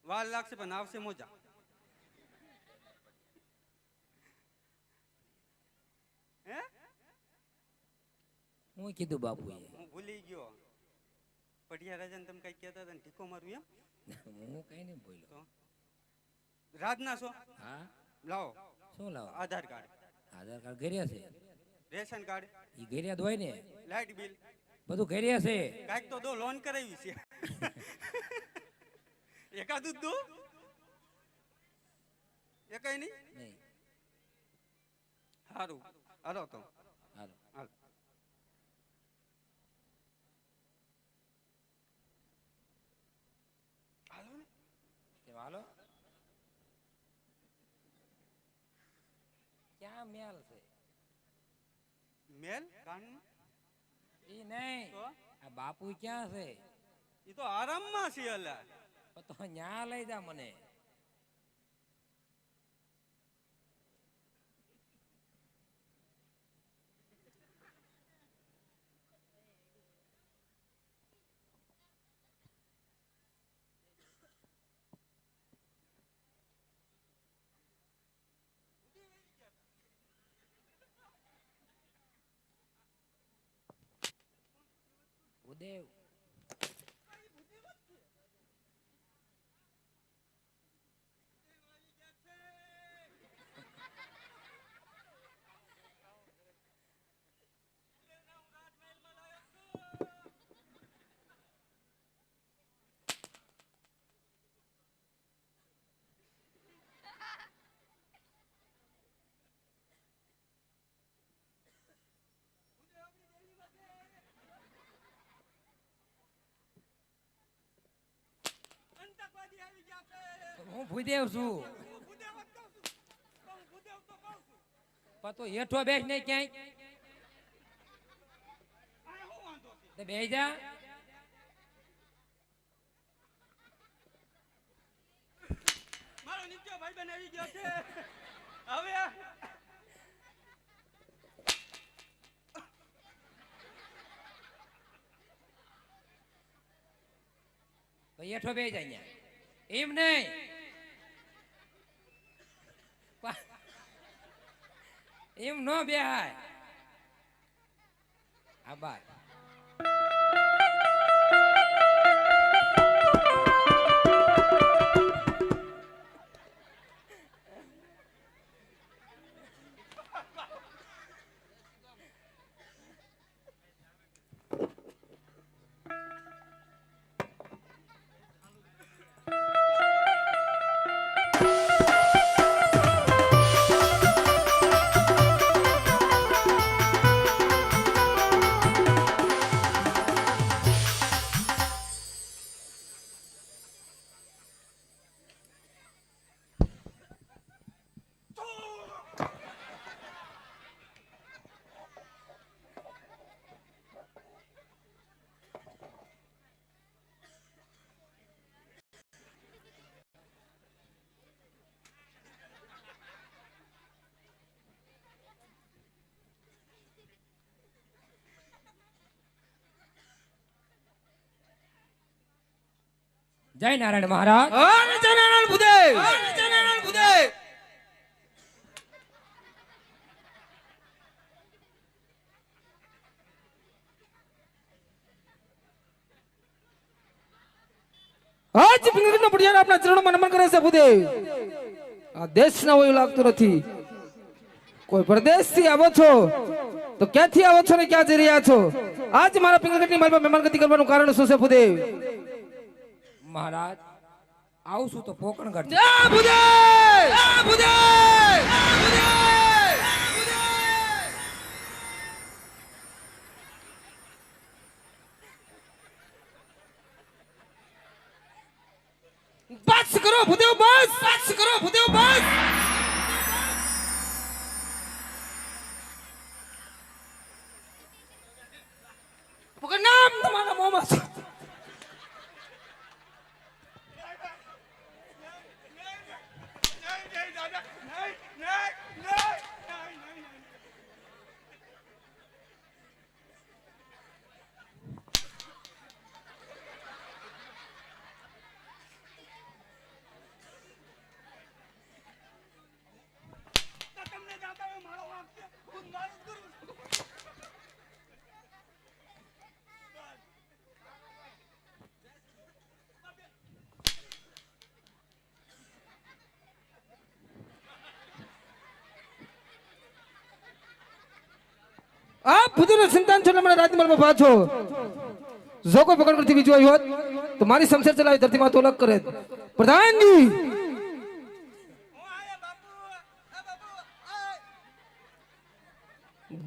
વાર લાગશે પણ આવશે મોજા. હે હું કીધું બાપુએ? હું ભૂલી ગયો. પઢિયા રાજાને તમે કઈ કહેતા હતા ને ઢીકો મારું એમ. હું કઈ નહીં બોલ્યો. તો રાજના છો? હા લાવો. શું લાવો? આધાર કાર્ડ. આધાર કાર્ડ ઘેર્યા છે. Ration card. ઈ ઘેર્યા જ હોય ને. લાઇટ બિલ બધું ઘેર્યા છે. કાંઈક તો દો, લોન કરાવી છે. એકાદું દો. એકાઈ નહીં. નહીં. સારું હાલો તો. હાલો. હાલ. હાલો ને. કેમ હાલો? ક્યાં મેલ છે? મેલ કાન ઈ નહીં. તો આ બાપુ ક્યાં છે? ઈ તો આરામમાં છે. અલા તો ન્યા લઈ જા મને. ઉદેવ હું ભૂદેવ છું. પણ તો હેઠો બેસ ને ક્યાંય બેસી જા. મારો નિત્ય ભાઈ બન આવી ગયો છે. હવે હેઠો બે જાય એમ નહીં. એમ નો બેહાય. આભાર. જય નારાયણ મહારાજ. જય નારાયણ ભૂદેવ. જય નારાયણ ભૂદેવ. આજ પિંગળનો પડિયાર આપણા ચરણોમાં નમન કરે છે ભૂદેવ. આ દેશના હોય લાગતું નથી. કોઈ પરદેશથી આવો છો તો ક્યાંથી આવો છો ને ક્યાં જઈ રહ્યા છો? આજ મારા પિંગળની મારી પર મહેમાનગતિ કરવાનું કારણ શું છે ભૂદેવ? મહારાજ આવું છું તો પોકણ કરજો. જય ભૂદેવ. જય ભૂદેવ. બસ કરો ભૂદેવ, બસ. બસ કરો ભૂદેવ, બસ. નામ તમારા મોમાં છે. ભૂદેવનો સંતાન છો એટલે મને રાજમહેલમાં પાછો જો કોઈ પકડ કરતી બીજું આવ્યું હોત તો મારી શમશેર ચલાવી ધરતીમાં તો અલગ કરે પ્રધાનજી હું આયા બાપુ આ બાપુ આય.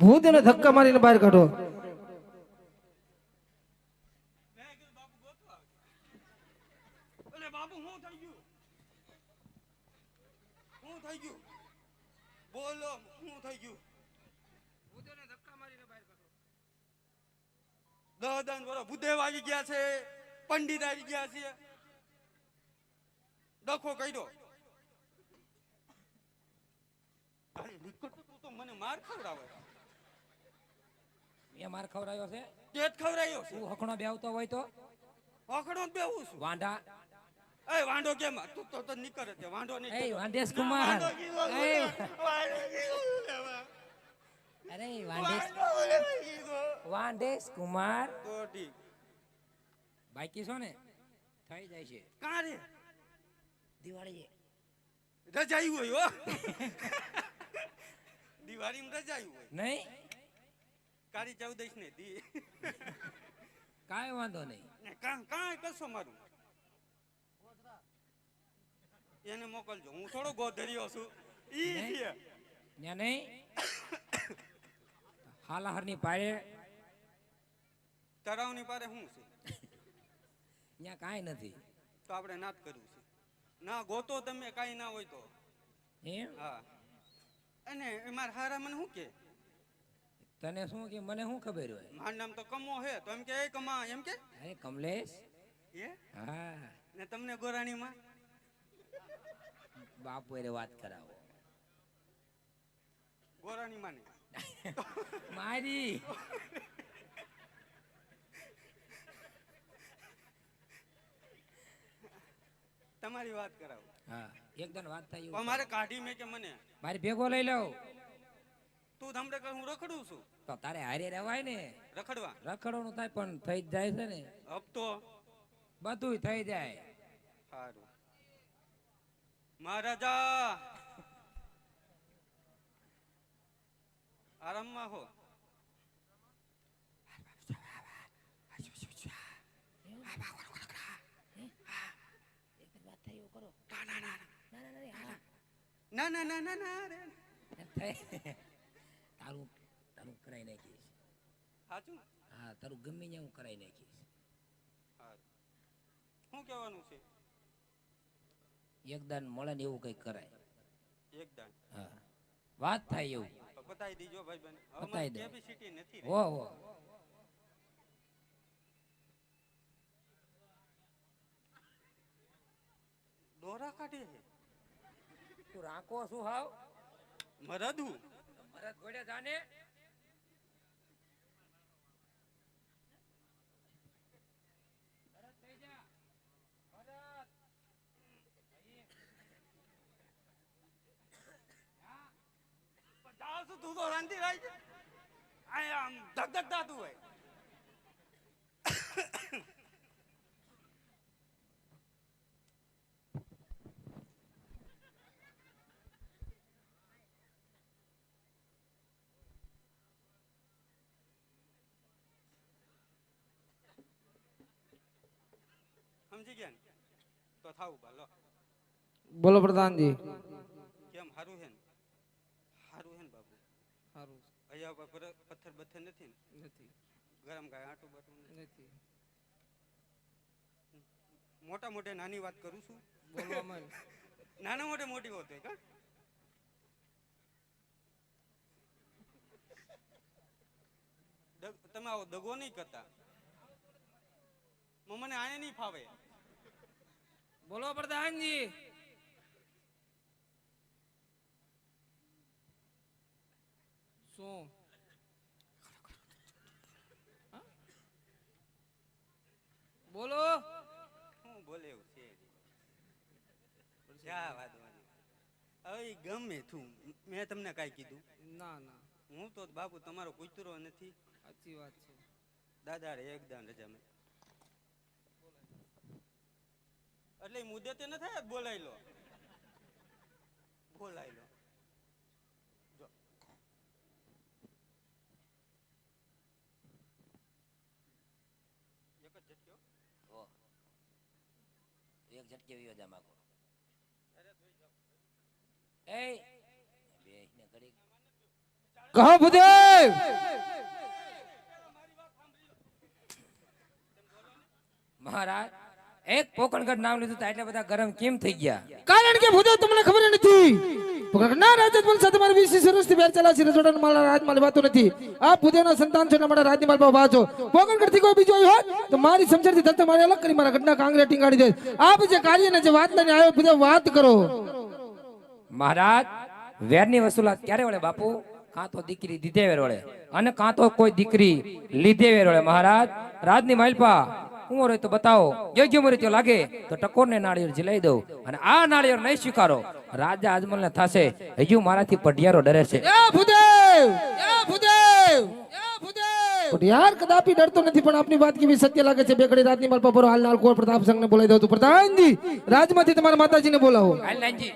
ભૂદેવને ધક્કા મારીને બહાર કાઢો મેં કીધું બાપુ ગોતો આવે. એટલે બાપુ શું થઈ ગયું? શું થઈ ગયું? બોલો શું થઈ ગયું? ભૂદેવને ધક્કા મારીને બહાર કાઢો. દહદાન વરો ભૂદેવ આવી ગયા છે, પંડિત આવી ગયા છે, ડખો કર્યો. અરે નીકળ તું તો મને માર ખવડાવે. એ માર ખવડાયો છે કેત ખવડાયો છે. તું હખણો બેવતો હોય તો આખડો જ બેહું છું. વાંઢા એ વાંઢો કેમ? તું તો નીકળ જ વાંઢો નહીં. એ વાંઢેશ કુમાર વાંઢો કીધો છે. એ વાંઢો કીધો છે. અરે વાંઢેશ વાંઢો કીધો. વાંઢેશ કુમાર તો ઠીક. બાકી છો ને થઈ જાય છે કાં રે? દિવાળી રજાયું હોય હો. દિવાળીમાં રજાયું હોય. નહીં કાળી ચૌદશ ને દી. કાંઈ વાંધો નહીં કાંઈ કરશો મારું. એને મોકલજો. હું થોડો ગોધર્યો છું. ઈ નહીં? છે. ત્યાં નહીં હાલાહરની પાળે તળાવની પારે શું છે? ત્યાં કાંઈ નથી તો આપણે ના જ કરવું છે. ના ગોતો તમે કાંઈ ના હોય તો. એમ હા. અને મારા હારા મને શું કે? તને શું કે મને શું ખબર હોય મારું નામ તો કમો હે તો એમ કે એ કમા એમ કે અરે કમલેશ એ હા ને તમને ગોરાણીમાં બાપુ એ વાત કરાવો ગોરાણીમાં ને મારી તમારી વાત કરાવો. હા એકદમ વાત થાય પણ મારે કાઢી મેં કે મને મારી ભેગો લઈ લઉં તું ધમડે કર હું રખડું છું. તો તારે હારે રહેવાય ને રખડવા રખડવાનું થાય પણ થઈ જ જાય છે ને હપ્તો બધું થઈ જાય સારું. મહારાજા આરામમાં હો. ના ના ના ના ના રે. તારું તારું કરાઈ નાખીશ સાચું. હા તારું ગમે ત્યાં હું કરાઈ નાખીશ સારું. શું કહેવાનું છે? એકદાન મળે ને એવું કઈ કરાય એકદમ હા વાત થાય એવું બતાવી દીજો ભાઈ બન. બતાવી દે. કેપેસિટી નથી રે. હો હો દોરા કાઢે છે તું રાખો શું હાવ મરદું. ભરત ઘોડે જાને જાવ છું તું તો રાંધી રહી છે. આમ ધક ધક થાતું હોય. સમજી ગયા ને? તો થાવું બાલો. બોલો પ્રધાનજી કેમ હારું હે ને? હારું હે ને બાપુ? સારું અહીંયા ઉપર પથ્થર બથ્થર નથી ને? નથી ગરમ કાંઈ આટું બાટું નથી. નથી મોટા મોટે નાની વાત કરું છું. બોલવામાં નાના મોટે મોટી હોત હોય કા? તમે આવો દગો નહીં કરતા. મને આને નહીં ફાવે. બોલો પ્રધાનજી શું બોલો શું બોલે એવું છે? ક્યાં વાત વાની? હવે ઈ ગમે તું મેં તમને કાંઈ કીધું? ના ના હું તો બાપુ તમારો કૂતરો નથી. સાચી વાત છે દાદા રે એકદમ રજા મેં એટલે ઈ મુદ્દે તે ન થાય બોલાઈ લો. બોલાઈ લો. જો ઝટકે વિયો જા માગો એ બેહીને ઘડી કહો ભૂદેવ. મહારાજ એક પોકણગઢ નામ લીધું તો એટલા બધા ગરમ કેમ થઈ ગયા? કારણ કે ભૂદેવ તમને ખબર નથી. ના રાજપૂત સાથે મારી 20 વર્ષથી વેર ચાલે છે. રજોડાના માળા રાજમાલ વાતો નથી. આ ભૂદેવના સંતાન છો ને મારા રાજની માલ પર વાંચો. પોકણગઢથી કોઈ બીજો આવ્યો હોત તો મારી સમજણથી ધરતા મારે અલગ કરી મારા ઘટના કાંગરે ટીંગાડી દે. આપ જે કાર્યને જે વાત લઈને આવ્યો ભૂદેવ વાત કરો. મહારાજ વેરની વસૂલાત ક્યારે વળે બાપુ? કાં તો દીકરી દીધે વેર વળે અને કાં તો કોઈ દીકરી લીધે વેર વળે. મહારાજ રાજની માલપા કુંવર હોય તો બતાવો, યોગ્ય મૃત્યુ લાગે તો ટકોરને નાળિયેર ઝીલાઈ દઉં અને આ નાળિયેર નહીં સ્વીકારો રાજા અજમલને થશે. હજુ મારાથી પઢિયારો ડરે છે. એ ભૂદેવ, એ ભૂદેવ, એ ભૂદેવ. પઢિયાર કદાપી ડરતો નથી પણ આપની વાત કેવી સત્ય લાગે છે. બે ઘડી રાજની માલ પર હાલ નાલ કોર પ્રતાપ સંઘને બોલાવી દઉં. પ્રધાનજી રાજમાંથી તમારા માતાજીને બોલાવો. હાલ લાઈનજી